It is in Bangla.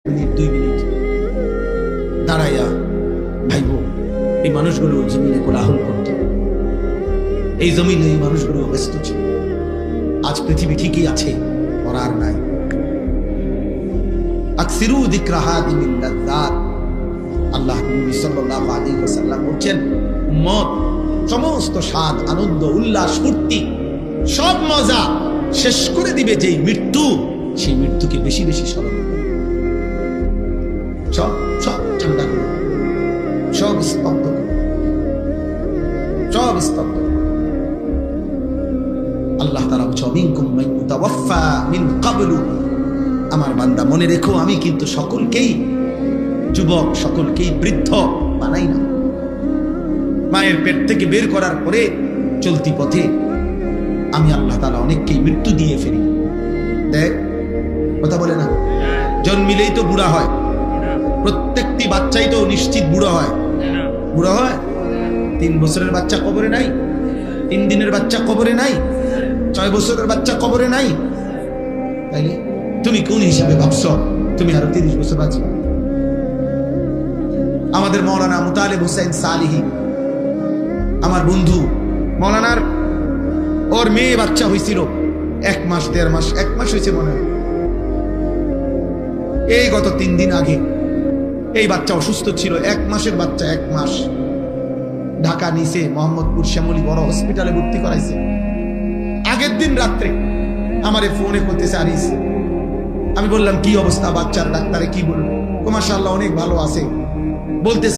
মিনিট 2 মিনিট দাঁড়াইয়া ভাইবো, এই মানুষগুলো জমিনে কোলাহল করত, এই জমিনে এই মানুষগুলো ব্যস্ত ছিল। আজ পৃথিবী ঠিকই আছে, ওরা আর নাই। আকসিরু যিকরা হাদিমিল লাযযাত, আল্লাহ নবী সাল্লাল্লাহু আলাইহি ওয়াসাল্লাম বলেন, উম্মত সমস্ত স্বাদ, আনন্দ, উল্লাস, ফুর্তি, সব মজা শেষ করে দিবে যেই মৃত্যু, সেই মৃত্যুকে বেশি বেশি স্মরণ করো। সব সব ঠান্ডা করো, সব স্তব্ধ করো, সব স্তব্ধ করো। আল্লাহ তাআলা বলেন, মিনকুম মান ইউতাওয়াফা মিন ক্বাবলু, আমার বান্দা মনে রেখো, আমি কিন্তু সকলকেই যুবক, সকলকেই বৃদ্ধ বানাই না। মায়ের পেট থেকে বের করার পরে চলতি পথে আমি আল্লাহ তাআলা অনেককেই মৃত্যু দিয়ে ফেলি। দেখ, কথা বলে না, জন্মিলেই তো বুড়া হয়, প্রত্যেকটি বাচ্চাই তো নিশ্চিত বুড়ো হয়। বুড়ো হয় 3 বছরের বাচ্চা কবরে নাই, 3 দিনের বাচ্চা কবরে নাই, 6 বছরের বাচ্চা কবরে নাই। তাইলে তুমি কোন হিসাবে ভাবছ তুমি আরো 30 বছর বাঁচবে? আমাদের মৌলানা মুতালিব হোসেন সালিহি, আমার বন্ধু, মৌলানার ওর মেয়ে বাচ্চা হয়েছিল 1 মাস 1.5 মাস, 1 মাস হয়েছে মনে হয়। এই গত 3 দিন আগে এই বাচ্চা অসুস্থ ছিল, 1 মাসের বাচ্চা, 1 মাস। ঢাকা নিচে মোহাম্মদপুর শ্যামলী বড় হসপিটালে ভর্তি করাইছে। আগের দিন রাত্রে আমারে ফোনে করতেছে আরিস। আমি বললাম কি অবস্থা বাচ্চার? ডাক্তারে কি বলবো? মাশাআল্লাহ অনেক ভালো আছে বলতেছে।